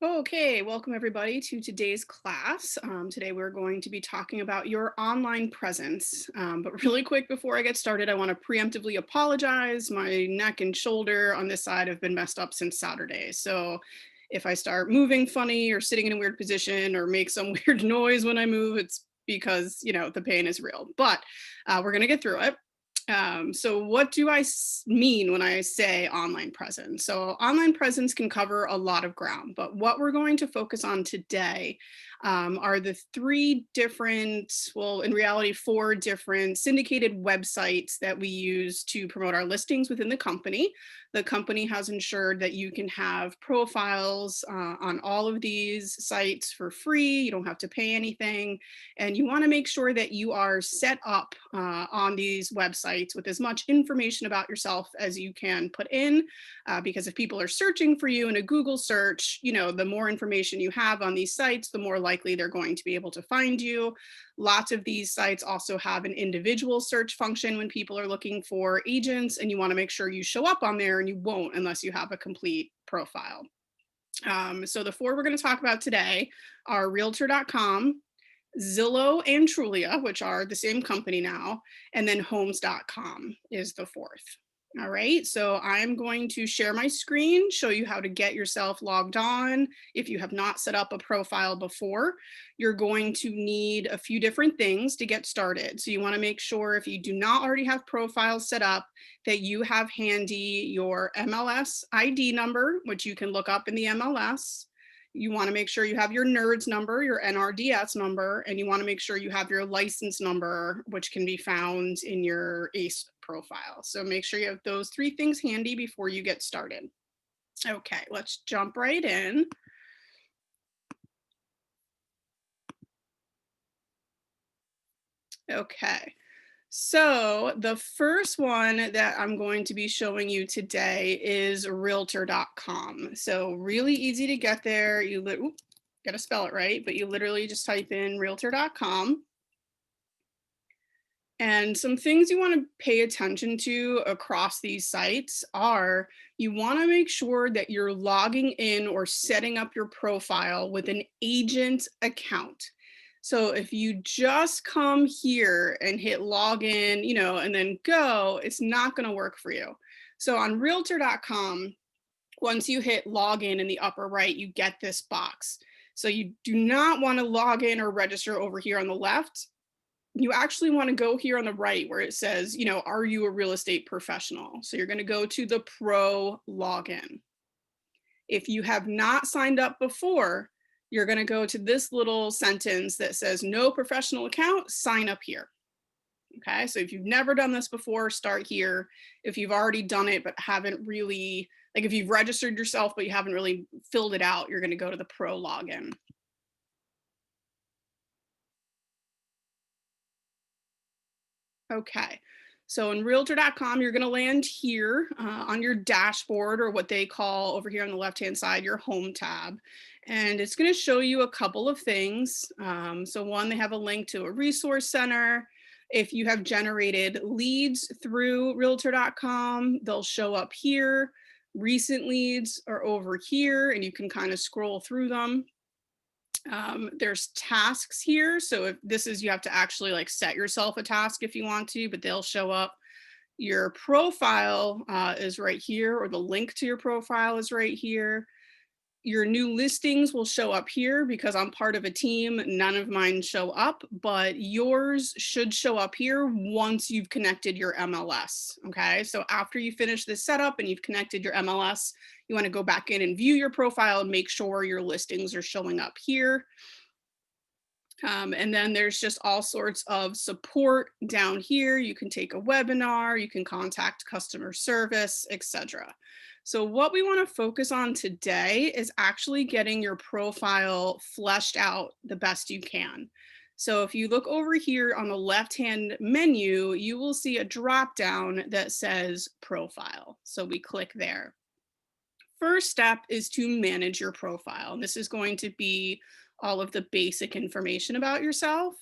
Okay, welcome everybody to today's class. Today we're going to be talking about your online presence. But really quick before I get started, I want to preemptively apologize. My neck and shoulder on this side have been messed up since Saturday. So if I start moving funny or sitting in a weird position or make some weird noise when I move, it's because, the pain is real. But we're going to get through it. So what do mean when I say online presence? So online presence can cover a lot of ground, but what we're going to focus on today are the in reality, four different syndicated websites that we use to promote our listings within the company. The company has ensured that you can have profiles on all of these sites for free. You don't have to pay anything. And you want to make sure that you are set up on these websites with as much information about yourself as you can put in. Because if people are searching for you in a Google search, the more information you have on these sites, the more likely they're going to be able to find you. Lots of these sites also have an individual search function when people are looking for agents, and you want to make sure you show up on there, and you won't unless you have a complete profile. So the four we're going to talk about today are Realtor.com, Zillow and Trulia, which are the same company now, and then Homes.com is the fourth. All right, so I'm going to share my screen, show you how to get yourself logged on. If you have not set up a profile before, you're going to need a few different things to get started. So you want to make sure, if you do not already have profiles set up, that you have handy your MLS ID number, which you can look up in the MLS. You want to make sure you have your NERDS number, your NRDS number, and you want to make sure you have your license number, which can be found in your ACE profile. So make sure you have those three things handy before you get started. Okay, let's jump right in. Okay. So the first one that I'm going to be showing you today is Realtor.com. So really easy to get there. Got to spell it right, but you literally just type in Realtor.com. And some things you want to pay attention to across these sites are, you want to make sure that you're logging in or setting up your profile with an agent account. So if you just come here and hit login, and then go, it's not going to work for you. So on Realtor.com, once you hit login in the upper right, you get this box. So you do not want to log in or register over here on the left. You actually want to go here on the right where it says, are you a real estate professional? So you're going to go to the pro login. If you have not signed up before, you're going to go to this little sentence that says no professional account, sign up here. Okay, so if you've never done this before, start here. If you've already done it but haven't really, like if you've registered yourself but you haven't really filled it out, you're going to go to the pro login. Okay, so in Realtor.com, you're going to land here on your dashboard, or what they call over here on the left-hand side, your home tab. And it's going to show you a couple of things. So one, they have a link to a resource center. If you have generated leads through Realtor.com, they'll show up here. Recent leads are over here, and you can kind of scroll through them. There's tasks here. So if this is, you have to actually like set yourself a task if you want to, but they'll show up. Your profile is right here, or the link to your profile is right here. Your new listings will show up here because I'm part of a team. None of mine show up, but yours should show up here once you've connected your MLS. Okay, so after you finish this setup and you've connected your MLS, you want to go back in and view your profile and make sure your listings are showing up here. And then there's just all sorts of support down here. You can take a webinar, you can contact customer service, etc. So what we want to focus on today is actually getting your profile fleshed out the best you can. So if you look over here on the left-hand menu, you will see a drop down that says profile. So we click there. First step is to manage your profile. And this is going to be all of the basic information about yourself.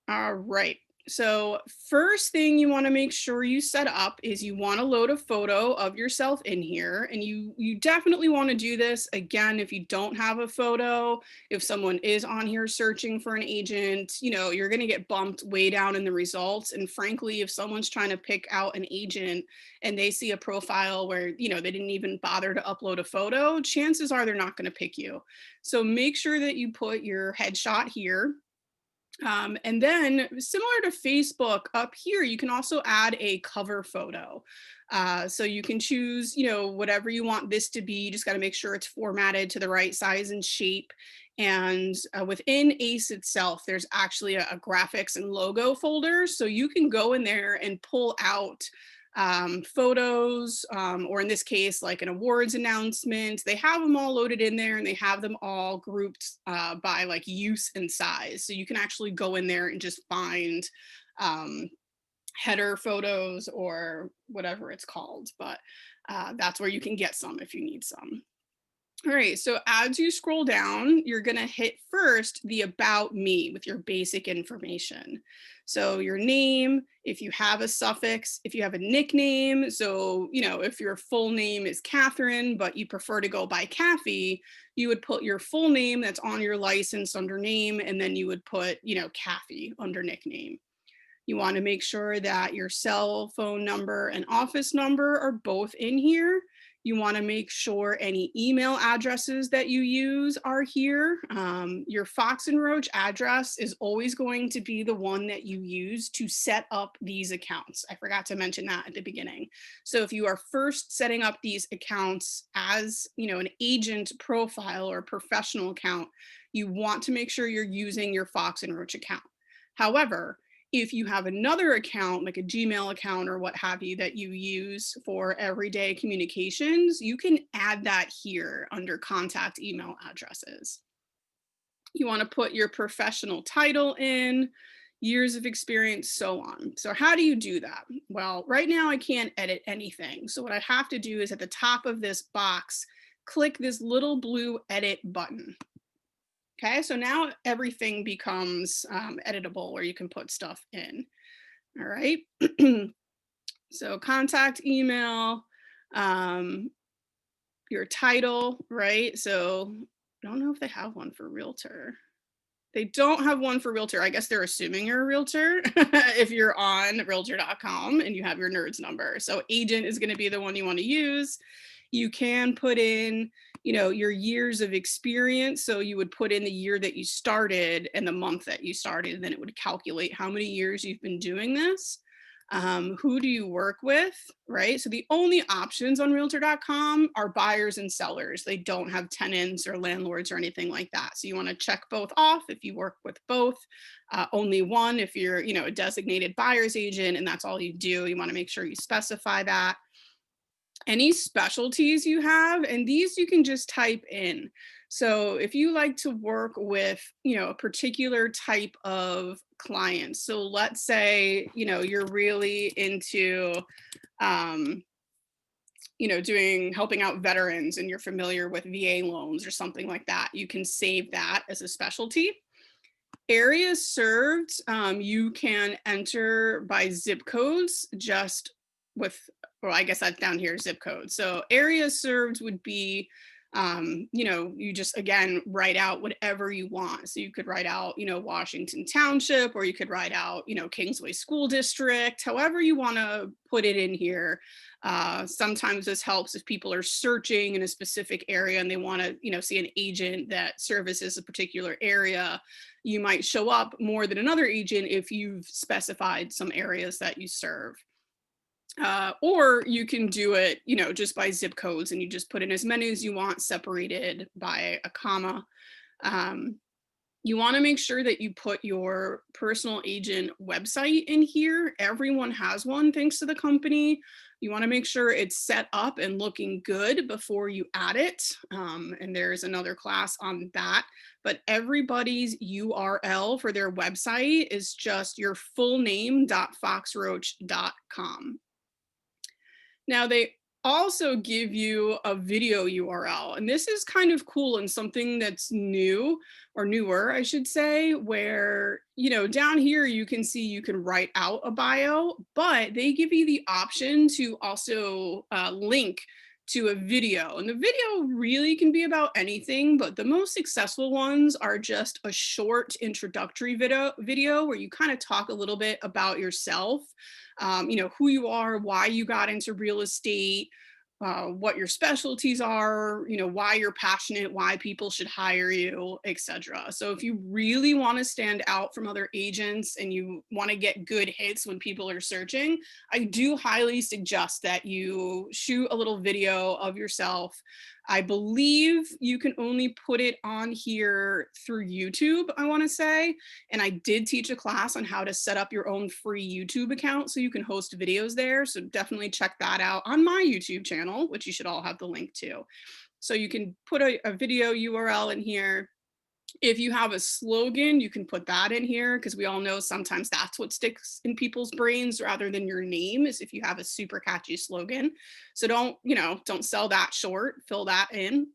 All right. So first thing you want to make sure you set up is you want to load a photo of yourself in here, and you definitely want to do this again if you don't have a photo. If someone is on here searching for an agent, you're going to get bumped way down in the results, and frankly, if someone's trying to pick out an agent and they see a profile where they didn't even bother to upload a photo, chances are they're not going to pick you. So make sure that you put your headshot here. And then similar to Facebook up here, you can also add a cover photo. So you can choose, whatever you want this to be. You just got to make sure it's formatted to the right size and shape. And within ACE itself, there's actually a graphics and logo folder. So you can go in there and pull out photos, or in this case, like an awards announcement. They have them all loaded in there, and they have them all grouped by like use and size. So you can actually go in there and just find header photos or whatever it's called. But that's where you can get some if you need some. All right, so as you scroll down, you're gonna hit first the About Me with your basic information. So your name, if you have a suffix, if you have a nickname. So, if your full name is Catherine, but you prefer to go by Kathy, you would put your full name that's on your license under name, and then you would put, Kathy under nickname. You want to make sure that your cell phone number and office number are both in here. You want to make sure any email addresses that you use are here. Your Fox and Roach address is always going to be the one that you use to set up these accounts. I forgot to mention that at the beginning. So if you are first setting up these accounts as, an agent profile or professional account, you want to make sure you're using your Fox and Roach account. However, if you have another account, like a Gmail account or what have you, that you use for everyday communications, you can add that here under contact email addresses. You want to put your professional title in, years of experience, so on. So how do you do that? Well, right now I can't edit anything. So what I have to do is at the top of this box, click this little blue edit button. Okay, so now everything becomes editable where you can put stuff in. All right. So contact email, your title, right? So I don't know if they have one for realtor. They don't have one for realtor. I guess they're assuming you're a realtor if you're on realtor.com and you have your NERDS number. So agent is going to be the one you want to use. You can put in, your years of experience. So you would put in the year that you started and the month that you started, and then it would calculate how many years you've been doing this. Who do you work with, right? So the only options on realtor.com are buyers and sellers. They don't have tenants or landlords or anything like that. So you want to check both off if you work with both. Only one if you're, a designated buyer's agent and that's all you do. You want to make sure you specify that. Any specialties you have, and these you can just type in. So if you like to work with, a particular type of clients, so let's say, you're really into, helping out veterans and you're familiar with VA loans or something like that, you can save that as a specialty. Areas served, you can enter by zip codes just with, well, I guess that's down here, zip code. So areas served would be, you just, again, write out whatever you want. So you could write out, Washington Township, or you could write out, Kingsway School District, however you want to put it in here. Sometimes this helps if people are searching in a specific area and they want to, see an agent that services a particular area. You might show up more than another agent if you've specified some areas that you serve. Or you can do it, just by zip codes, and you just put in as many as you want separated by a comma. You want to make sure that you put your personal agent website in here. Everyone has one thanks to the company. You want to make sure it's set up and looking good before you add it. And there's another class on that. But everybody's URL for their website is just your full name.foxroach.com. Now, they also give you a video URL. And this is kind of cool and something that's new, or newer, I should say, where, down here you can see you can write out a bio, but they give you the option to also link to a video. And the video really can be about anything, but the most successful ones are just a short introductory video where you kind of talk a little bit about yourself, who you are, why you got into real estate, what your specialties are, why you're passionate, why people should hire you, etc. So if you really want to stand out from other agents and you want to get good hits when people are searching, I do highly suggest that you shoot a little video of yourself. I believe you can only put it on here through YouTube, I want to say. And I did teach a class on how to set up your own free YouTube account so you can host videos there. So definitely check that out on my YouTube channel, which you should all have the link to. So you can put a video URL in here. If you have a slogan, you can put that in here, because we all know sometimes that's what sticks in people's brains rather than your name, is if you have a super catchy slogan. So don't sell that short, fill that in.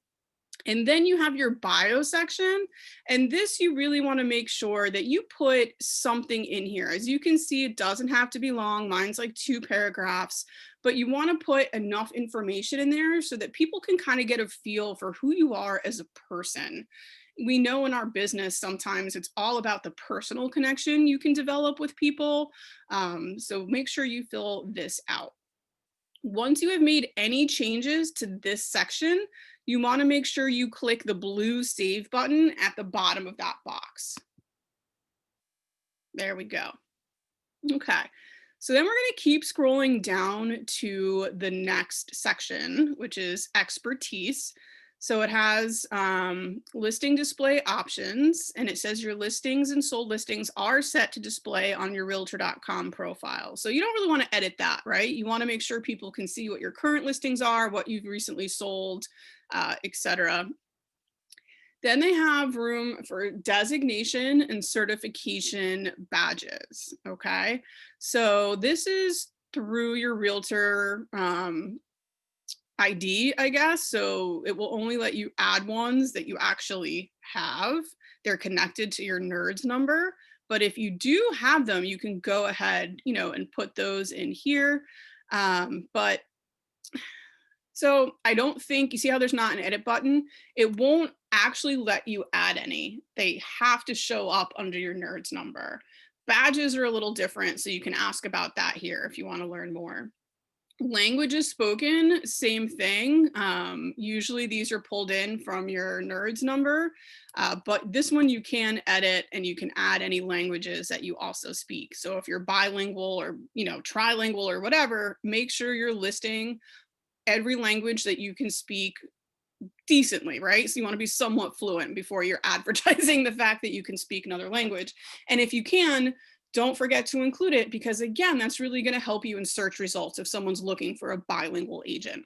And then you have your bio section. And this, you really want to make sure that you put something in here. As you can see, it doesn't have to be long. Mine's like 2 paragraphs, but you want to put enough information in there so that people can kind of get a feel for who you are as a person. We know in our business, sometimes it's all about the personal connection you can develop with people. So make sure you fill this out. Once you have made any changes to this section, you want to make sure you click the blue save button at the bottom of that box. There we go. Okay, so then we're going to keep scrolling down to the next section, which is expertise. So it has listing display options, and it says your listings and sold listings are set to display on your realtor.com profile. So you don't really want to edit that, right? You want to make sure people can see what your current listings are, what you've recently sold, etc. Then they have room for designation and certification badges. Okay, so this is through your realtor ID, I guess. So it will only let you add ones that you actually have. They're connected to your NRDS number. But if you do have them, you can go ahead, and put those in here. So I don't think, you see how there's not an edit button? It won't actually let you add any. They have to show up under your NRDS number. Badges are a little different, so you can ask about that here if you want to learn more. Languages spoken, same thing. Usually these are pulled in from your NRDS number, but this one you can edit and you can add any languages that you also speak. So if you're bilingual or trilingual or whatever, make sure you're listing every language that you can speak decently, right? So you want to be somewhat fluent before you're advertising the fact that you can speak another language. And if you can, don't forget to include it, because again, that's really going to help you in search results if someone's looking for a bilingual agent.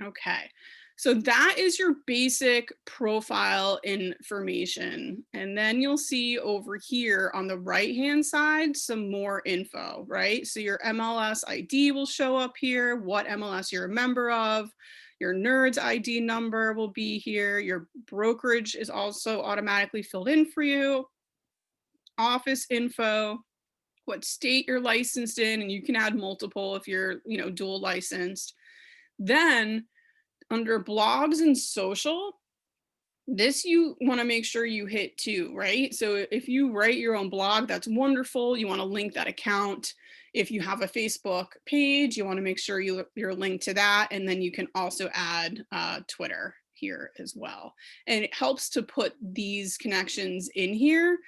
Okay, so that is your basic profile information. And then you'll see over here on the right-hand side, some more info, right? So your MLS ID will show up here, what MLS you're a member of, your NRDS ID number will be here, your brokerage is also automatically filled in for you, office info, what state you're licensed in, and you can add multiple if you're, dual licensed. Then under blogs and social, this you want to make sure you hit too, right? So if you write your own blog, that's wonderful. You want to link that account. If you have a Facebook page, you want to make sure you're linked to that. And then you can also add Twitter here as well. And it helps to put these connections in here.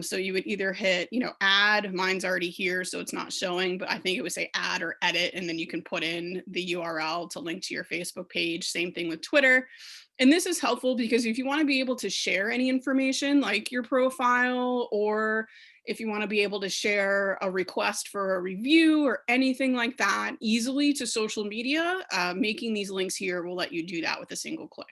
So you would either hit, add, mine's already here, so it's not showing, but I think it would say add or edit, and then you can put in the URL to link to your Facebook page. Same thing with Twitter. And this is helpful because if you want to be able to share any information like your profile, or if you want to be able to share a request for a review or anything like that easily to social media, making these links here will let you do that with a single click.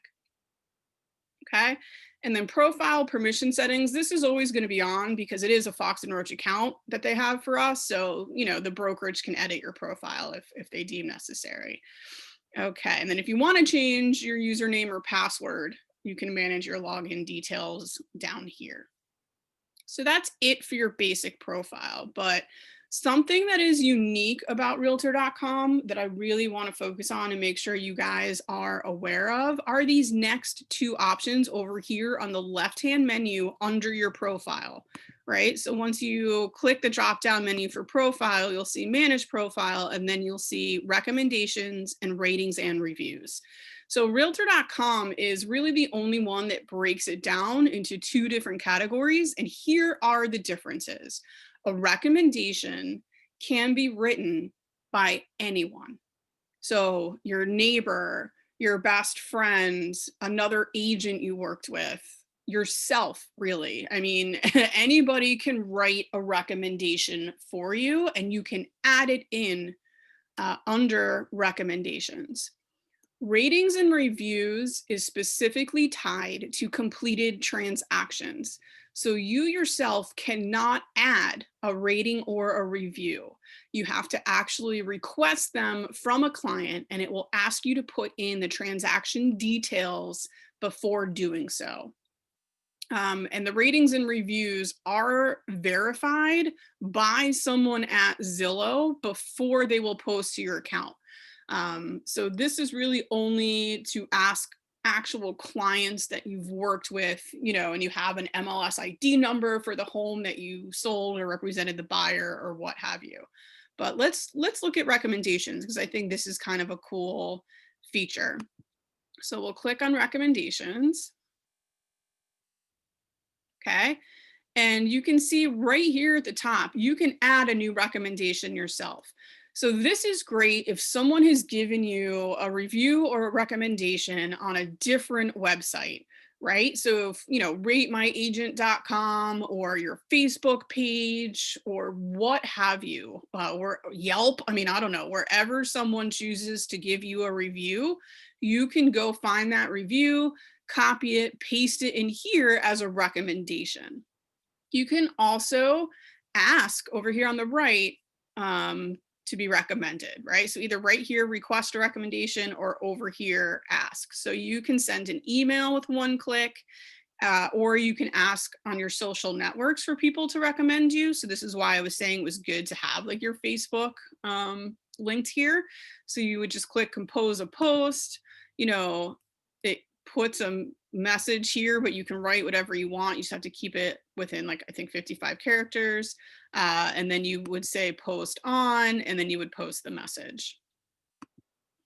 Okay. And then profile permission settings, this is always going to be on because it is a Fox and Roach account that they have for us. So, you know, the brokerage can edit your profile if they deem necessary. Okay, and then if you want to change your username or password, you can manage your login details down here. So that's it for your basic profile. But something that is unique about Realtor.com that I really want to focus on and make sure you guys are aware of are these next two options over here on the left-hand menu under your profile, right? So once you click the drop-down menu for profile, you'll see manage profile, and then you'll see recommendations and ratings and reviews. So Realtor.com is really the only one that breaks it down into two different categories. And here are the differences. A recommendation can be written by anyone. So your neighbor, your best friend, another agent you worked with, yourself, really. I mean, anybody can write a recommendation for you and you can add it in under recommendations. Ratings and reviews is specifically tied to completed transactions. So you yourself cannot add a rating or a review. You have to actually request them from a client and it will ask you to put in the transaction details before doing so. And the ratings and reviews are verified by someone at Zillow before they will post to your account. So this is really only to ask actual clients that you've worked with, you know, and you have an MLS ID number for the home that you sold or represented the buyer or what have you. But let's look at recommendations because I think this is kind of a cool feature. So we'll click on recommendations. Okay. And you can see right here at the top, you can add a new recommendation yourself. So this is great if someone has given you a review or a recommendation on a different website, right? So if, you know, ratemyagent.com or your Facebook page or what have you, or Yelp, I mean, I don't know, wherever someone chooses to give you a review, you can go find that review, copy it, paste it in here as a recommendation. You can also ask over here on the right to be recommended, right? So either right here, request a recommendation, or over here, ask. So you can send an email with one click, or you can ask on your social networks for people to recommend you. So this is why I was saying it was good to have like your Facebook linked here. So you would just click compose a post, you know, it puts a message here, but you can write whatever you want. You just have to keep it within like, I think 55 characters. And then you would say post on, and then you would post the message.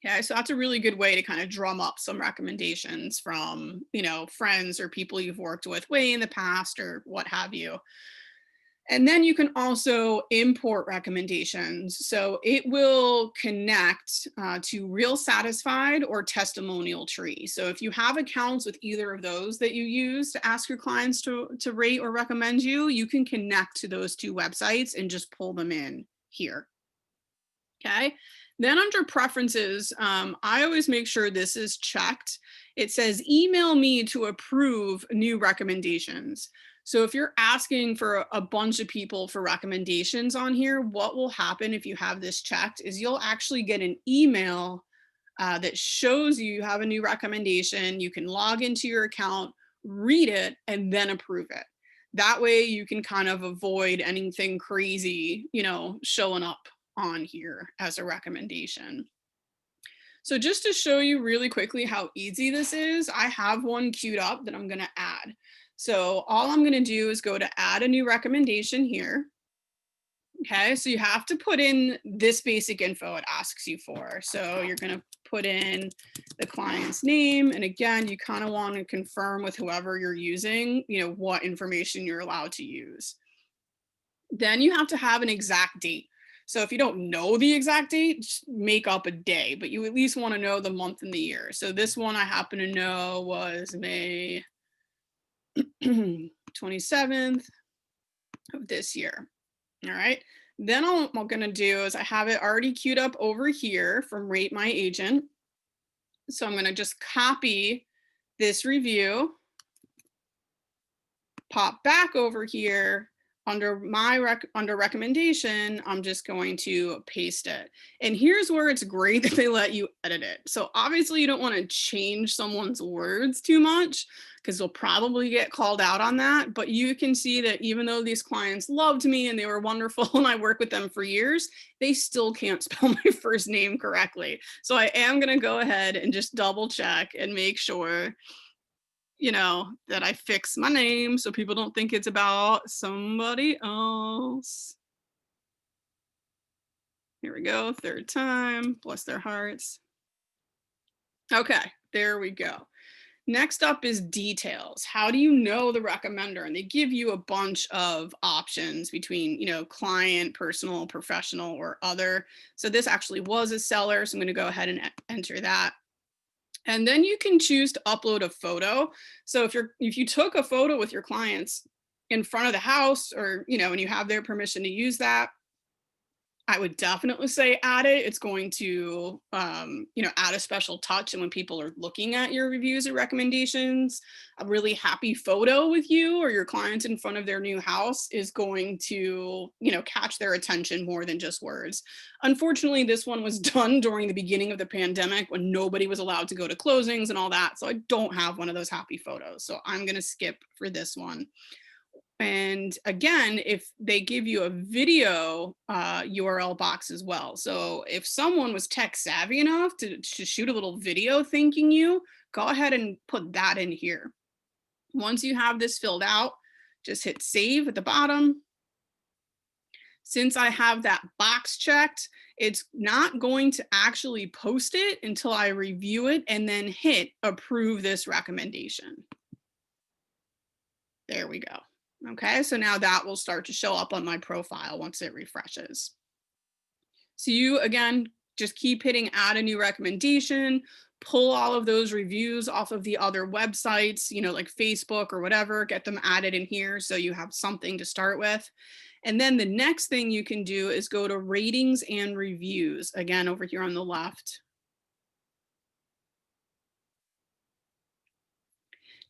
Okay, so that's a really good way to kind of drum up some recommendations from, you know, friends or people you've worked with way in the past or what have you. And then you can also import recommendations. So it will connect to Real Satisfied or Testimonial Tree. So if you have accounts with either of those that you use to ask your clients to rate or recommend you, you can connect to those two websites and just pull them in here. Okay. Then under preferences, I always make sure this is checked. It says email me to approve new recommendations. So if you're asking for a bunch of people for recommendations on here, what will happen if you have this checked is you'll actually get an email that shows you have a new recommendation. You can log into your account, read it, and then approve it. That way you can kind of avoid anything crazy, you know, showing up on here as a recommendation. So just to show you really quickly how easy this is, I have one queued up that I'm going to add. So all I'm going to do is go to add a new recommendation here. Okay, so you have to put in this basic info it asks you for. So you're going to put in the client's name. And again, you kind of want to confirm with whoever you're using, you know, what information you're allowed to use. Then you have to have an exact date. So if you don't know the exact date, just make up a day, but you at least want to know the month and the year. So this one I happen to know was May 27th of this year. All right. Then all I'm going to do is I have it already queued up over here from Rate My Agent. So I'm going to just copy this review pop back over here under under recommendation, I'm just going to paste it. And here's where it's great that they let you edit it. So obviously you don't want to change someone's words too much because they'll probably get called out on that. But you can see that even though these clients loved me and they were wonderful and I worked with them for years, they still can't spell my first name correctly. So I am going to go ahead and just double check and make sure, you know, that I fix my name so people don't think it's about somebody else. Here we go, third time, bless their hearts. Okay, there we go. Next up is details. How do you know the recommender? And they give you a bunch of options between, you know, client, personal, professional, or other. So this actually was a seller, so I'm going to go ahead and enter that. And then you can choose to upload a photo. So if you took a photo with your clients in front of the house, or, you know, and you have their permission to use that, I would definitely say add it. It's going to, you know, add a special touch. And when people are looking at your reviews or recommendations, a really happy photo with you or your clients in front of their new house is going to, you know, catch their attention more than just words. Unfortunately, this one was done during the beginning of the pandemic when nobody was allowed to go to closings and all that. So I don't have one of those happy photos. So I'm going to skip for this one. And again, if they give you a video URL box as well. So if someone was tech savvy enough to shoot a little video thanking you, go ahead and put that in here. Once you have this filled out, just hit save at the bottom. Since I have that box checked, it's not going to actually post it until I review it and then hit approve this recommendation. There we go. Okay, so now that will start to show up on my profile once it refreshes. So you, again, just keep hitting add a new recommendation, pull all of those reviews off of the other websites, you know, like Facebook or whatever, get them added in here so you have something to start with. And then the next thing you can do is go to ratings and reviews, again, over here on the left.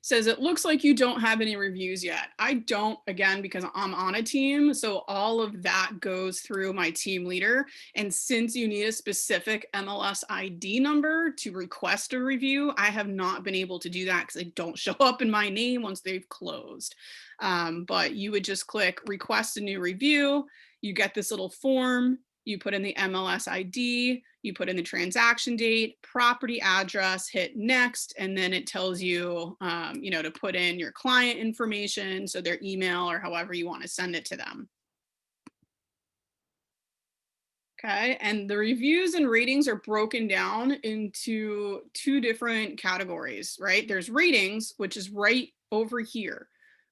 Says it looks like you don't have any reviews yet. I don't, again, because I'm on a team. So all of that goes through my team leader. And since you need a specific MLS ID number to request a review, I have not been able to do that because they don't show up in my name once they've closed. But you would just click request a new review. You get this little form. You put in the MLS ID, you put in the transaction date, property address, hit next, and then it tells you, you know, to put in your client information, so their email or however you want to send it to them. Okay, and the reviews and ratings are broken down into two different categories, right? There's ratings, which is right over here,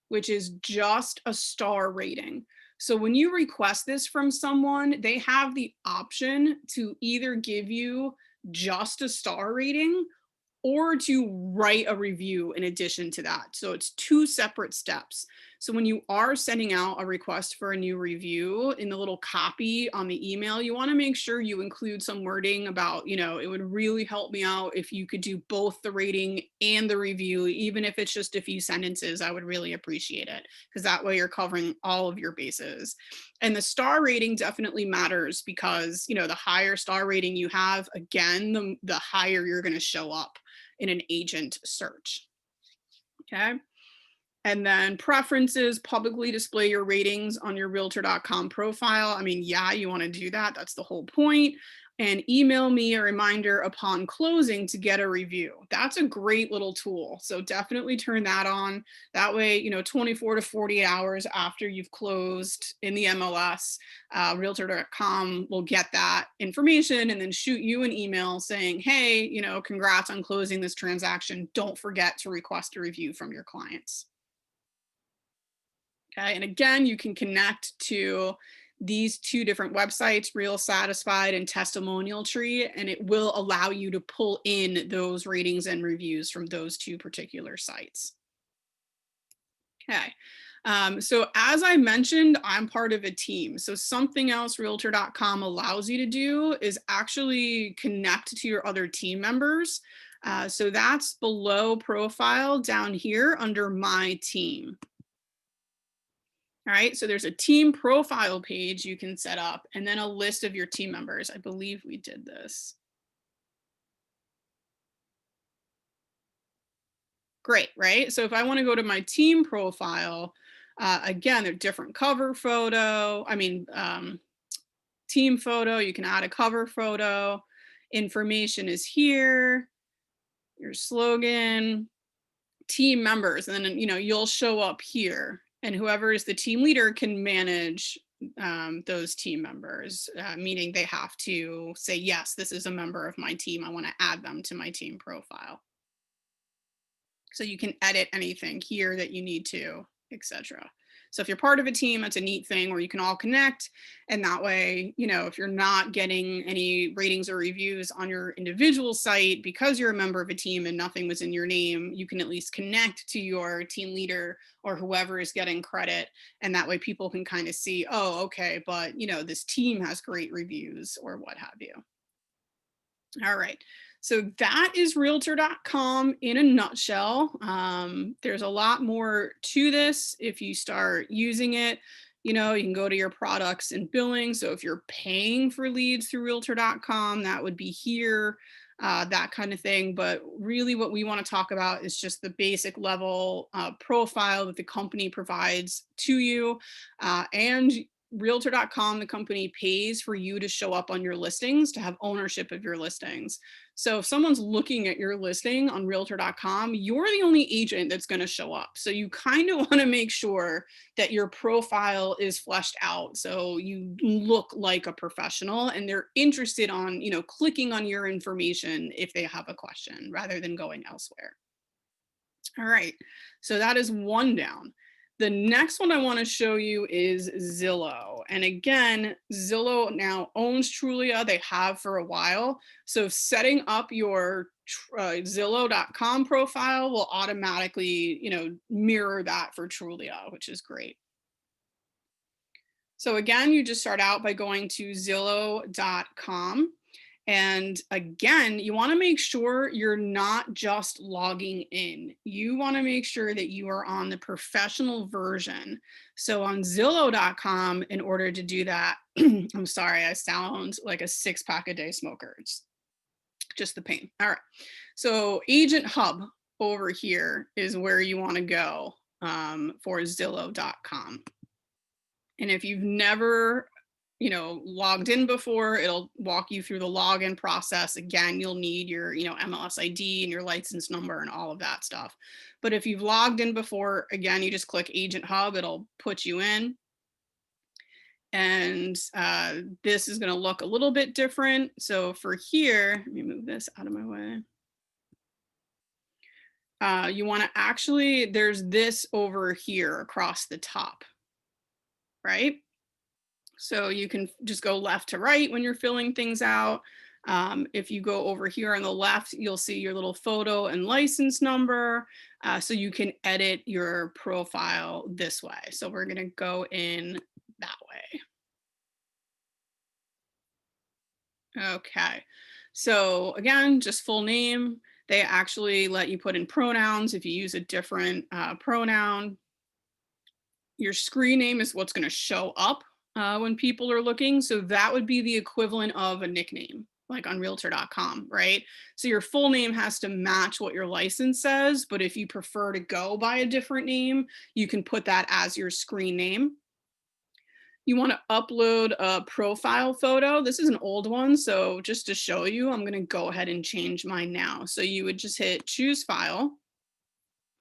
which is just a star rating. So when you request this from someone, they have the option to either give you just a star rating or to write a review in addition to that. So it's two separate steps. So when you are sending out a request for a new review, in the little copy on the email, you want to make sure you include some wording about, you know, it would really help me out if you could do both the rating and the review, even if it's just a few sentences. I would really appreciate it, because that way you're covering all of your bases. And the star rating definitely matters because, you know, the higher star rating you have, again, the higher you're going to show up in an agent search. Okay. And then preferences, publicly display your ratings on your realtor.com profile. I mean, yeah, you want to do that. That's the whole point. And email me a reminder upon closing to get a review. That's a great little tool. So definitely turn that on. That way, you know, 24 to 48 hours after you've closed in the MLS, realtor.com will get that information and then shoot you an email saying, hey, you know, congrats on closing this transaction. Don't forget to request a review from your clients. Okay, and again, you can connect to these two different websites, Real Satisfied and Testimonial Tree, and it will allow you to pull in those ratings and reviews from those two particular sites. Okay, so as I mentioned, I'm part of a team. So something else Realtor.com allows you to do is actually connect to your other team members. So that's below profile down here under My Team. All right, so there's a team profile page you can set up and then a list of your team members. I believe we did this. Great, right? So if I want to go to my team profile, again, they're different cover photo. Team photo, you can add a cover photo. Information is here, your slogan, team members, and then you'll show up here, and whoever is the team leader can manage those team members, meaning they have to say, yes, this is a member of my team. I want to add them to my team profile. So you can edit anything here that you need to, etc. So if you're part of a team, that's a neat thing where you can all connect. And that way, if you're not getting any ratings or reviews on your individual site because you're a member of a team and nothing was in your name, you can at least connect to your team leader or whoever is getting credit. And that way people can kind of see, oh, okay, but this team has great reviews or what have you. All right. So that is realtor.com in a nutshell. There's a lot more to this if you start using it. You can go to your products and billing. So if you're paying for leads through realtor.com, that would be here, that kind of thing. But really what we want to talk about is just the basic level profile that the company provides to you. And realtor.com, the company pays for you to show up on your listings, to have ownership of your listings. So if someone's looking at your listing on realtor.com, you're the only agent that's going to show up. So you kind of want to make sure that your profile is fleshed out so you look like a professional and they're interested on, clicking on your information if they have a question rather than going elsewhere. All right, so that is one down. The next one I want to show you is Zillow. And again, Zillow now owns Trulia. They have for a while. So setting up your Zillow.com profile will automatically, mirror that for Trulia, which is great. So again, you just start out by going to Zillow.com. And again, you want to make sure you're not just logging in. You want to make sure that you are on the professional version. So on Zillow.com, in order to do that, I'm sorry, I sound like a 6-pack a day smoker. It's just the pain. All right. So Agent Hub over here is where you want to go for Zillow.com. And if you've never logged in before, it'll walk you through the login process. Again, you'll need your, MLS ID and your license number and all of that stuff. But if you've logged in before, again, you just click Agent Hub, it'll put you in. And this is going to look a little bit different. So for here, let me move this out of my way. You want to actually, there's this over here across the top, right? So you can just go left to right when you're filling things out. If you go over here on the left, you'll see your little photo and license number. So you can edit your profile this way. So we're going to go in that way. Okay. So again, just full name. They actually let you put in pronouns if you use a different pronoun. Your screen name is what's going to show up when people are looking. So that would be the equivalent of a nickname, like on realtor.com, right? So your full name has to match what your license says, but if you prefer to go by a different name, you can put that as your screen name. You want to upload a profile photo. This is an old one, so just to show you, I'm going to go ahead and change mine now. So you would just hit choose file,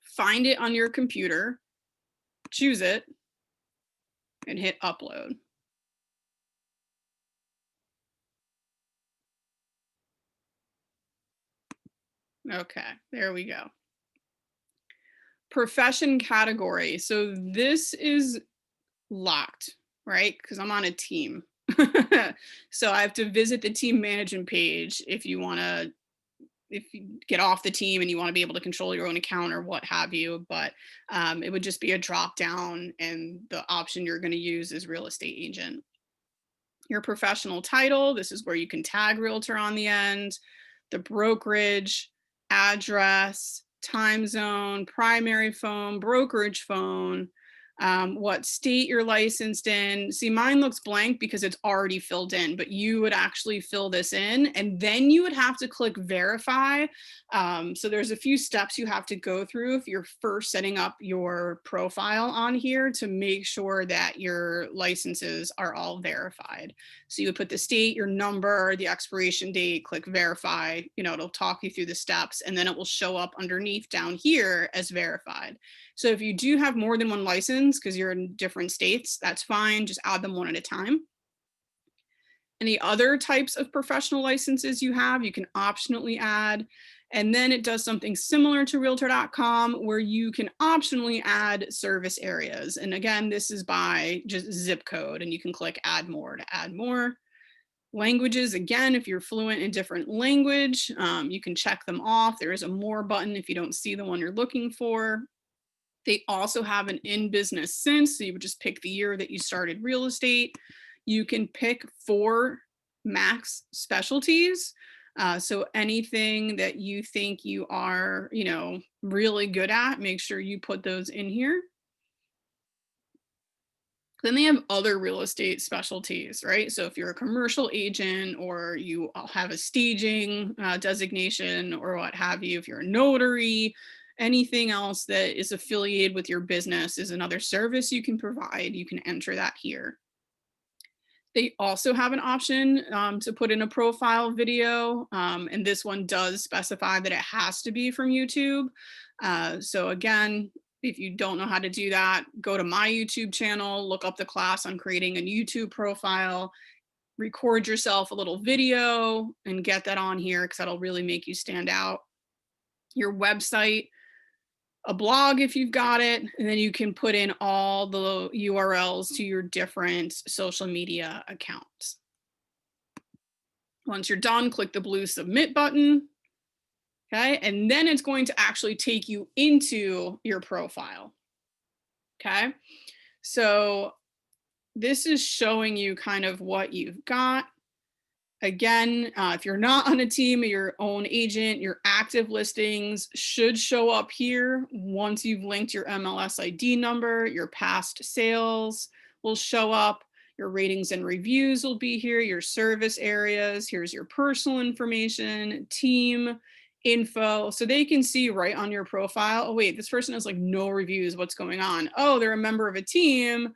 find it on your computer, choose it, and hit upload. Okay, there we go. Profession category. So this is locked, right? Because I'm on a team. So I have to visit the team management page if you get off the team and you want to be able to control your own account or what have you. But it would just be a drop down, and the option you're going to use is real estate agent. Your professional title, this is where you can tag realtor on the end, the brokerage, address, time zone, primary phone, brokerage phone, what state you're licensed in. See, mine looks blank because it's already filled in, but you would actually fill this in and then you would have to click verify. So there's a few steps you have to go through if you're first setting up your profile on here to make sure that your licenses are all verified. So you would put the state, your number, the expiration date, click verify, it'll talk you through the steps, and then it will show up underneath down here as verified. So if you do have more than one license because you're in different states, that's fine. Just add them one at a time. Any other types of professional licenses you have, you can optionally add. And then it does something similar to Realtor.com where you can optionally add service areas. And again, this is by just zip code, and you can click add more to add more. Languages, again, if you're fluent in different language, you can check them off. There is a more button if you don't see the one you're looking for. They also have an in business since, so you would just pick the year that you started real estate. You can pick 4 max specialties. So anything that you think you are, really good at, make sure you put those in here. Then they have other real estate specialties, right? So if you're a commercial agent or you have a staging designation or what have you, if you're a notary, anything else that is affiliated with your business is another service you can provide. You can enter that here. They also have an option to put in a profile video, and this one does specify that it has to be from YouTube. So again, if you don't know how to do that, go to my YouTube channel, look up the class on creating a YouTube profile, record yourself a little video and get that on here because that'll really make you stand out. Your website, a blog if you've got it, and then you can put in all the URLs to your different social media accounts. Once you're done, click the blue submit button. Okay, and then it's going to actually take you into your profile. Okay, so this is showing you kind of what you've got. Again, if you're not on a team or your own agent, your active listings should show up here. Once you've linked your MLS ID number, your past sales will show up. Your ratings and reviews will be here, your service areas. Here's your personal information, team info. So they can see right on your profile, oh wait, this person has like no reviews, what's going on? Oh, they're a member of a team.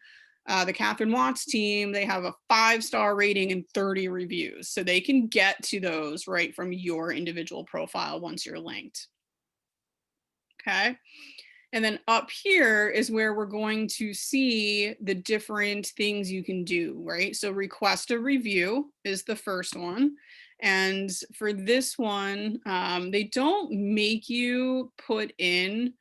The Catherine Watts team, they have a 5-star rating and 30 reviews. So they can get to those right from your individual profile once you're linked. Okay. And then up here is where we're going to see the different things you can do, right? So request a review is the first one. And for this one, they don't make you put in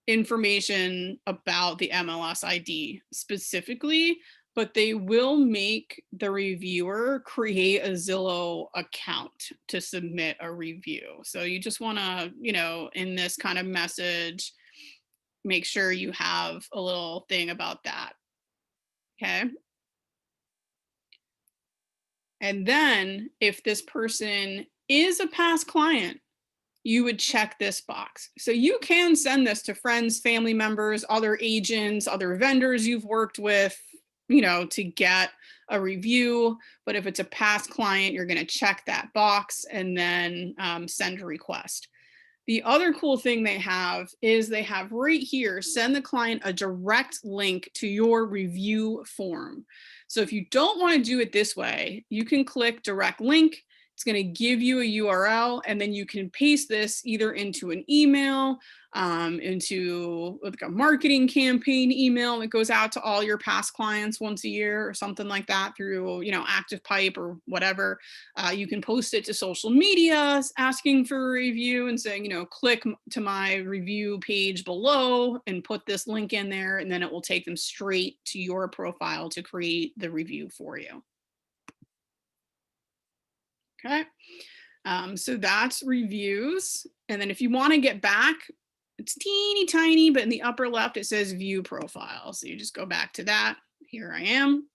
information about the MLS ID specifically, but they will make the reviewer create a Zillow account to submit a review. So you just want to, in this kind of message, make sure you have a little thing about that. Okay. And then if this person is a past client, you would check this box. So you can send this to friends, family members, other agents, other vendors you've worked with, to get a review. But if it's a past client, you're going to check that box and then send a request. The other cool thing they have is they have right here, send the client a direct link to your review form. So if you don't want to do it this way, you can click direct link. It's going to give you a URL, and then you can paste this either into an email, into like a marketing campaign email that goes out to all your past clients once a year or something like that through, ActivePipe or whatever. You can post it to social media asking for a review and saying, click to my review page below and put this link in there, and then it will take them straight to your profile to create the review for you. Okay, so that's reviews. And then if you want to get back, it's teeny tiny, but in the upper left, it says view profile. So you just go back to that. Here I am.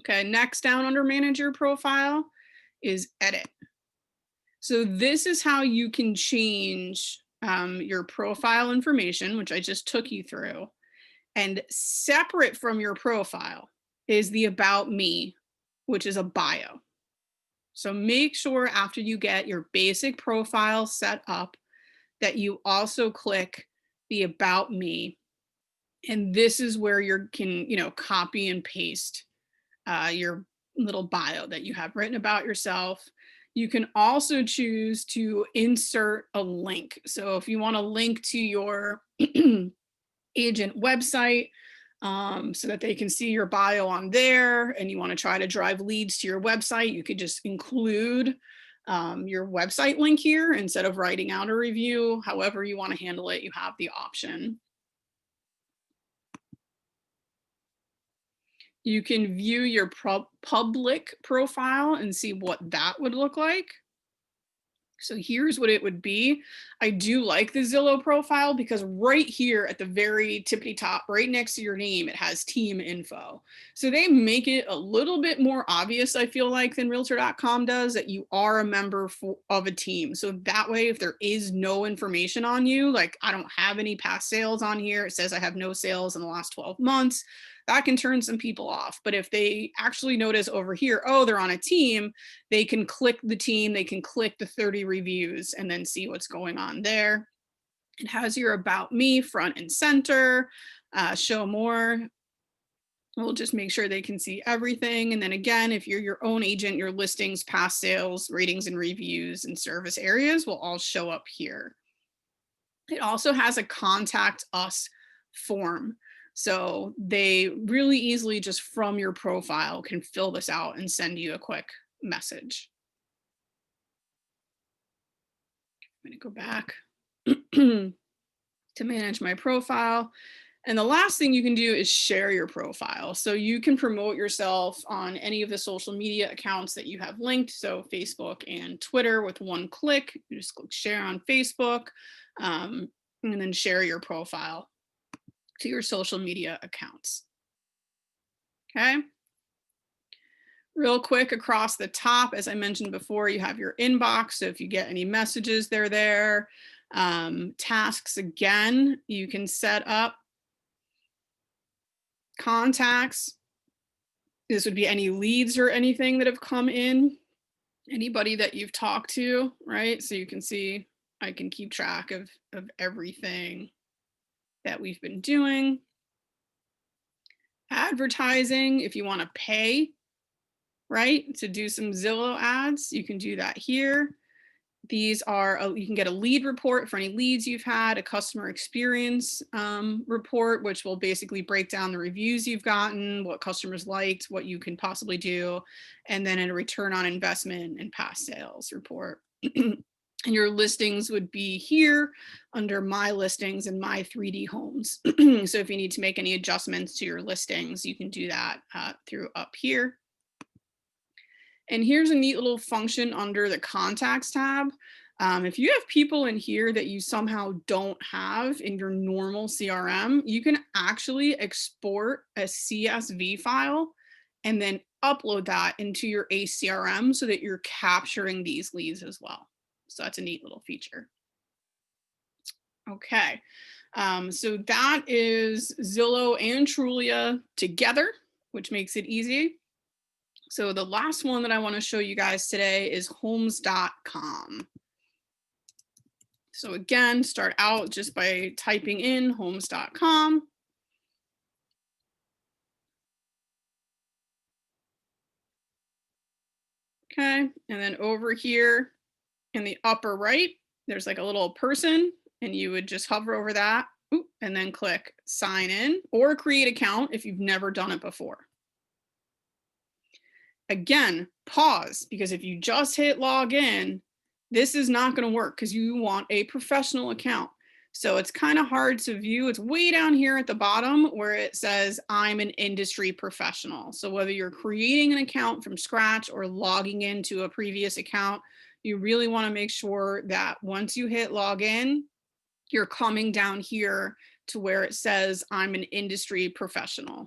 Okay, next down under manager profile is edit. So this is how you can change your profile information, which I just took you through. And separate from your profile is the About Me, which is a bio. So make sure after you get your basic profile set up that you also click the About Me. And this is where you can, copy and paste your little bio that you have written about yourself. You can also choose to insert a link. So if you want to link to your agent website so that they can see your bio on there, and you want to try to drive leads to your website, you could just include your website link here instead of writing out a review. However you want to handle it, you have the option. You can view your public profile and see what that would look like. So here's what it would be. I do like the Zillow profile because right here at the very tippity top, right next to your name, it has team info. So they make it a little bit more obvious, I feel like, than Realtor.com does, that you are a member of a team. So that way, if there is no information on you, like I don't have any past sales on here, it says I have no sales in the last 12 months, that can turn some people off. But if they actually notice over here, oh, they're on a team, they can click the team, they can click the 30 reviews and then see what's going on there. It has your About Me front and center, show more. We'll just make sure they can see everything. And then again, if you're your own agent, your listings, past sales, ratings and reviews, and service areas will all show up here. It also has a contact us form. So they really easily just from your profile can fill this out and send you a quick message. I'm going to go back to manage my profile. And the last thing you can do is share your profile. So you can promote yourself on any of the social media accounts that you have linked. So Facebook and Twitter with one click. You just click share on Facebook and then share your profile to your social media accounts. Okay. Real quick across the top, as I mentioned before, you have your inbox. So if you get any messages, they're there. Tasks, again, you can set up contacts. This would be any leads or anything that have come in, anybody that you've talked to, right? So you can see, I can keep track of everything that we've been doing. Advertising, if you want to pay, right, to do some Zillow ads, you can do that here. These are, you can get a lead report for any leads you've had, a customer experience report, which will basically break down the reviews you've gotten, what customers liked, what you can possibly do, and then a return on investment and past sales report. And your listings would be here under My Listings and My 3D Homes. So if you need to make any adjustments to your listings, you can do that through up here. And here's a neat little function under the contacts tab. If you have people in here that you somehow don't have in your normal CRM, you can actually export a CSV file and then upload that into your ACRM so that you're capturing these leads as well. So that's a neat little feature. Okay, so that is Zillow and Trulia together, which makes it easy. So the last one that I want to show you guys today is homes.com. So again, start out just by typing in homes.com. Okay, and then over here in the upper right, there's like a little person, and you would just hover over that and then click sign in or create account if you've never done it before. Again, pause, because if you just hit log in, this is not going to work because you want a professional account. So it's kind of hard to view. It's way down here at the bottom where it says I'm an industry professional. So whether you're creating an account from scratch or logging into a previous account, you really want to make sure that once you hit log in, you're coming down here to where it says I'm an industry professional.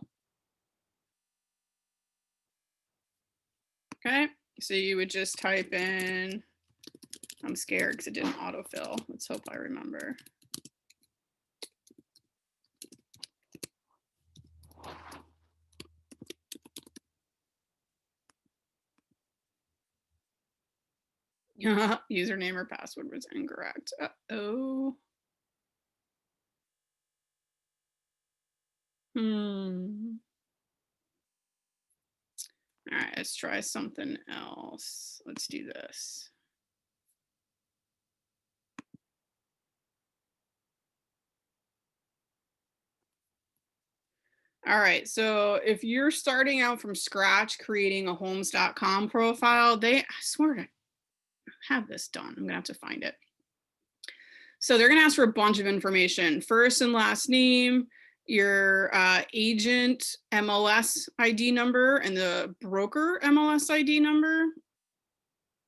Okay, so you would just type in I'm scared because it didn't autofill. Let's hope I remember. Username or password was incorrect. Uh-oh. All right, let's try something else. Let's do this. All right, so if you're starting out from scratch creating a homes.com profile, I swear to have this done. I'm gonna have to find it. So they're gonna ask for a bunch of information, first and last name, your agent MLS ID number and the broker MLS ID number,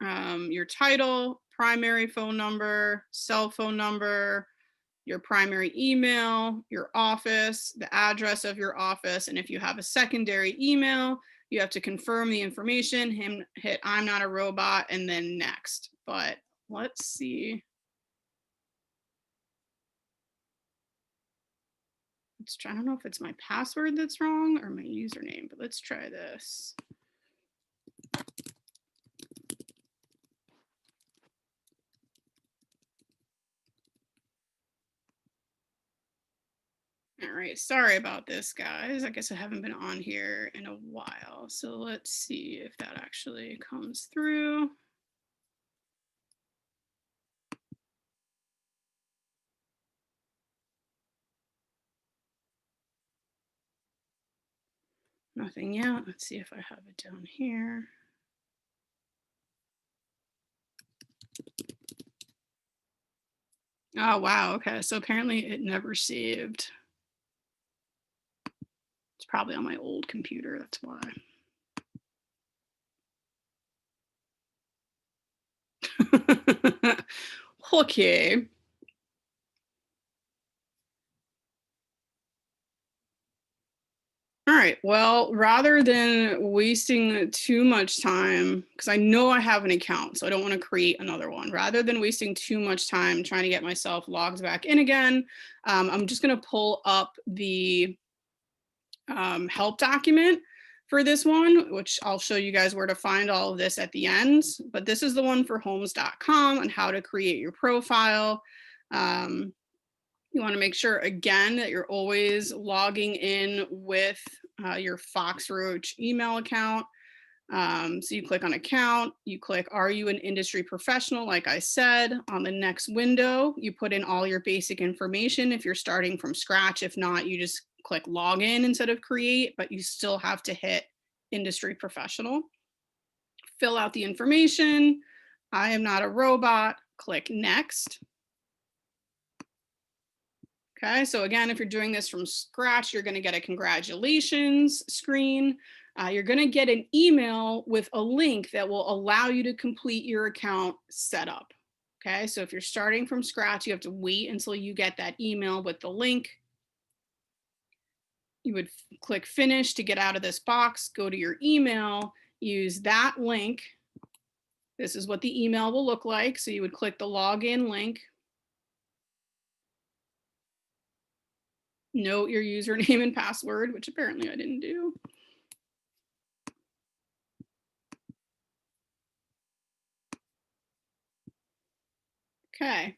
your title, primary phone number, cell phone number, your primary email, your office, the address of your office, and if you have a secondary email, you have to confirm the information, hit I'm not a robot, and then next. But let's see. Let's try. I don't know if it's my password that's wrong or my username, but let's try this. All right, sorry about this, guys. I guess I haven't been on here in a while. So let's see if that actually comes through. Nothing yet. Let's see if I have it down here. Oh, wow. Okay. So apparently it never saved. It's probably on my old computer. That's why. Okay. All right. Well, rather than wasting too much time, because I know I have an account, so I don't want to create another one. Rather than wasting too much time trying to get myself logged back in again, I'm just going to pull up the help document for this one, which I'll show you guys where to find all of this at the end. But this is the one for homes.com and how to create your profile. You want to make sure, again, that you're always logging in with your Foxroach email account. So you click on account, you click, are you an industry professional? Like I said, on the next window, you put in all your basic information if you're starting from scratch. If not, you just click login instead of create, but you still have to hit industry professional. Fill out the information. I am not a robot. Click next. Okay, so again, if you're doing this from scratch, you're going to get a congratulations screen. You're going to get an email with a link that will allow you to complete your account setup. Okay, so if you're starting from scratch, you have to wait until you get that email with the link. You would click finish to get out of this box, go to your email, use that link. This is what the email will look like. So you would click the login link. Note your username and password, which apparently I didn't do. Okay.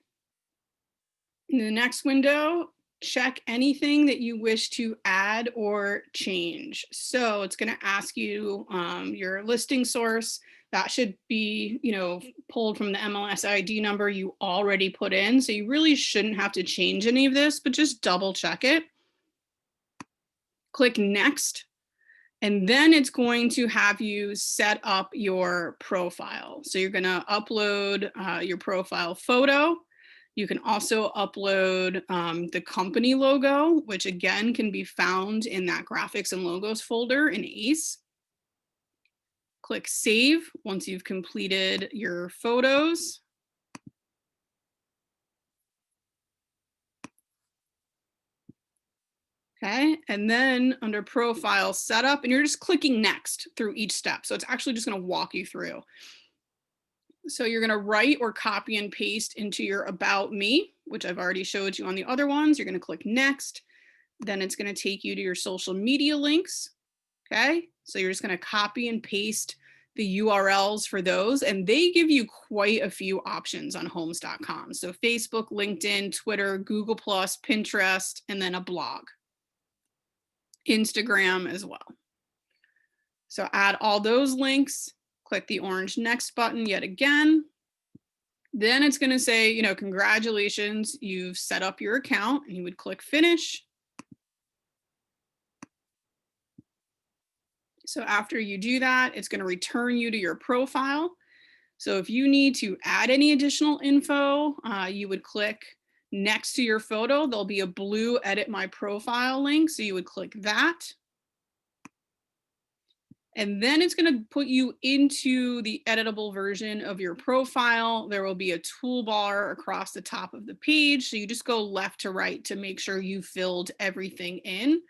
In the next window, check anything that you wish to add or change. So it's going to ask you your listing source. That should be, pulled from the MLS ID number you already put in. So you really shouldn't have to change any of this, but just double check it. Click next. And then it's going to have you set up your profile. So you're going to upload your profile photo. You can also upload the company logo, which again can be found in that graphics and logos folder in ACE. Click save once you've completed your photos. Okay, and then under profile setup, and you're just clicking next through each step. So it's actually just going to walk you through. So you're going to write or copy and paste into your About Me, which I've already showed you on the other ones. You're going to click Next. Then it's going to take you to your social media links. Okay, so you're just going to copy and paste the URLs for those, and they give you quite a few options on homes.com. So Facebook, LinkedIn, Twitter, Google+, Pinterest, and then a blog. Instagram as well. So add all those links, click the orange Next button yet again. Then it's going to say, you know, congratulations, you've set up your account, and you would click Finish. So after you do that, it's going to return you to your profile. So if you need to add any additional info, you would click next to your photo. There'll be a blue Edit My Profile link. So you would click that. And then it's going to put you into the editable version of your profile. There will be a toolbar across the top of the page. So you just go left to right to make sure you filled everything in.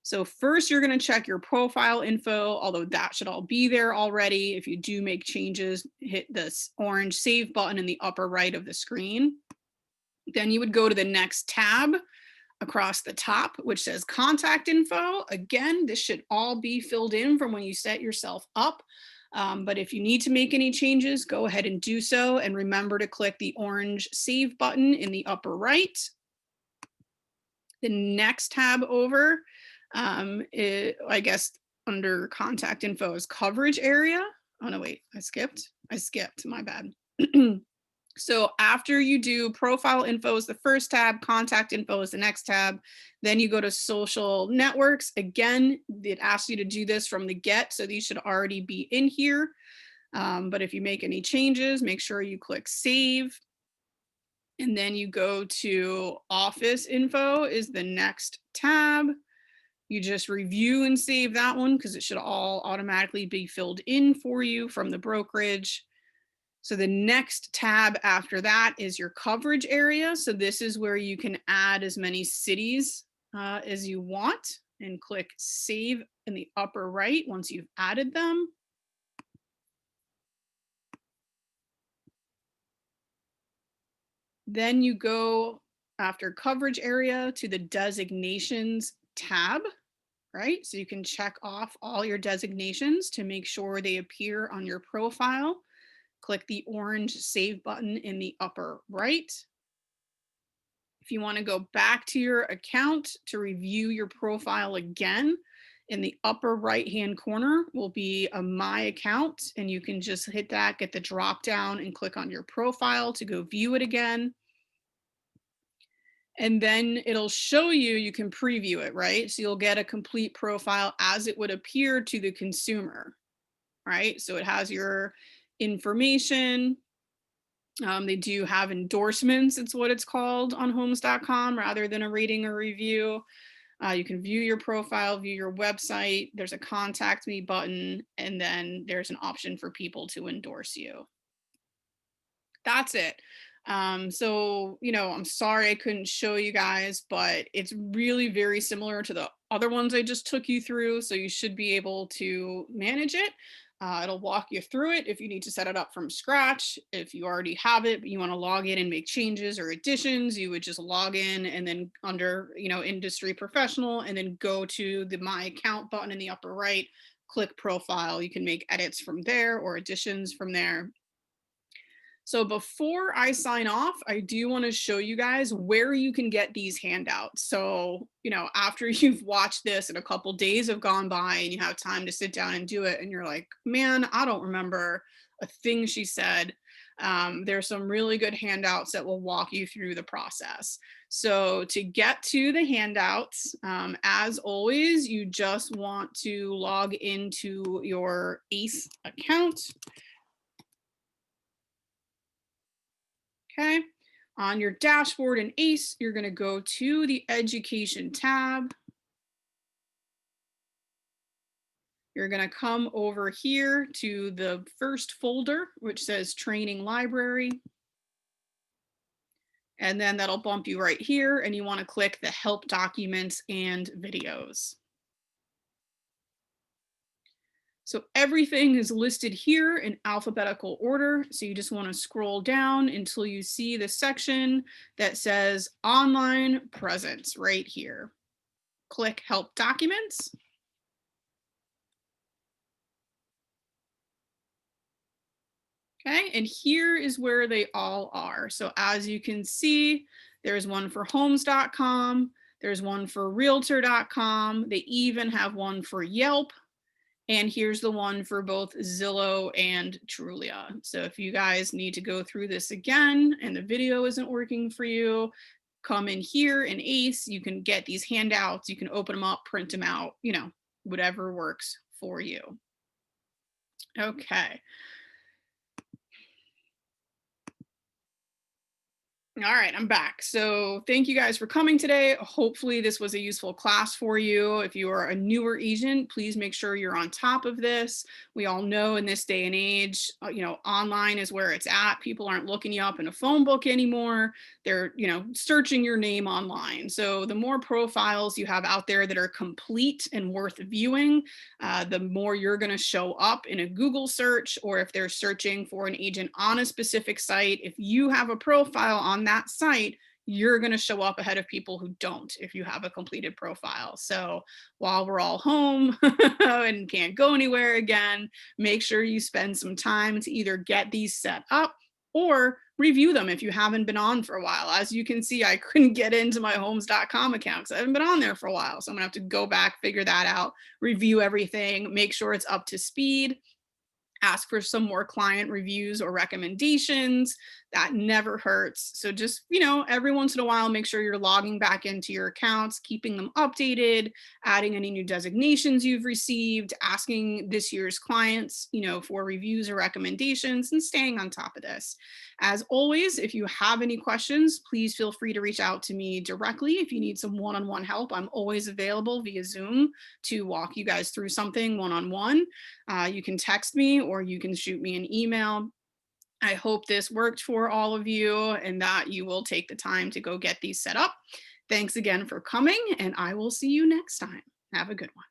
So first you're going to check your profile info, although that should all be there already. If you do make changes, hit this orange Save button in the upper right of the screen. Then you would go to the next tab across the top, which says Contact Info. Again, this should all be filled in from when you set yourself up. But if you need to make any changes, go ahead and do so. And remember to click the orange Save button in the upper right. The next tab over, I guess under contact info is coverage area. Oh no, wait, I skipped, my bad. So after you do profile info is the first tab, contact info is the next tab. Then you go to social networks. Again, it asks you to do this from the get, so these should already be in here. But if you make any changes, make sure you click save. And then you go to office info is the next tab. You just review and save that one because it should all automatically be filled in for you from the brokerage. So the next tab after that is your coverage area. So this is where you can add as many cities as you want, and click save in the upper right once you've added them. Then you go after coverage area to the designations tab, right? So you can check off all your designations to make sure they appear on your profile. Click the orange save button in the upper right. If you want to go back to your account to review your profile again, in the upper right hand corner will be a My Account, and you can just hit that, get the drop down, and click on your profile to go view it again. And then it'll show you, you can preview it, right? So you'll get a complete profile as it would appear to the consumer, right? So it has your information. They do have endorsements, it's what it's called on homes.com, rather than a rating or review. You can view your profile, view your website. There's a contact me button, and then there's an option for people to endorse you. That's it. So, you know, I'm sorry I couldn't show you guys, but it's really very similar to the other ones I just took you through. So you should be able to manage it. It'll walk you through it if you need to set it up from scratch. If you already have it, but you want to log in and make changes or additions, you would just log in and then under, you know, industry professional, and then go to the My Account button in the upper right, click profile. You can make edits from there or additions from there. So before I sign off, I do want to show you guys where you can get these handouts. So, you know, after you've watched this and a couple days have gone by and you have time to sit down and do it, and you're like, man, I don't remember a thing she said. There's some really good handouts that will walk you through the process. So to get to the handouts, as always, you just want to log into your ACE account. Okay, on your dashboard in ACE, you're going to go to the Education tab. You're going to come over here to the first folder, which says Training Library. And then that'll bump you right here, and you want to click the Help Documents and Videos. So everything is listed here in alphabetical order. So you just want to scroll down until you see the section that says online presence right here. Click Help Documents. Okay, and here is where they all are. So as you can see, there's one for homes.com, there's one for realtor.com, they even have one for Yelp, and here's the one for both Zillow and Trulia. So if you guys need to go through this again and the video isn't working for you, come in here in ACE, you can get these handouts, you can open them up, print them out, you know, whatever works for you. Okay. All right, I'm back. So thank you guys for coming today. Hopefully this was a useful class for you. If you are a newer agent, please make sure you're on top of this. We all know in this day and age, you know, online is where it's at. People aren't looking you up in a phone book anymore. They're, you know, searching your name online. So the more profiles you have out there that are complete and worth viewing, the more you're going to show up in a Google search, or if they're searching for an agent on a specific site, if you have a profile on that site, you're going to show up ahead of people who don't if you have a completed profile. So while we're all home and can't go anywhere again, make sure you spend some time to either get these set up or review them if you haven't been on for a while. As you can see, I couldn't get into my homes.com account because I haven't been on there for a while. So I'm gonna have to go back, figure that out, review everything, make sure it's up to speed, ask for some more client reviews or recommendations. That never hurts. So just, you know, every once in a while, make sure you're logging back into your accounts, keeping them updated, adding any new designations you've received, asking this year's clients, you know, for reviews or recommendations, and staying on top of this. As always, if you have any questions, please feel free to reach out to me directly. If you need some one-on-one help, I'm always available via Zoom to walk you guys through something one-on-one. You can text me or you can shoot me an email. I hope this worked for all of you and that you will take the time to go get these set up. Thanks again for coming, and I will see you next time. Have a good one.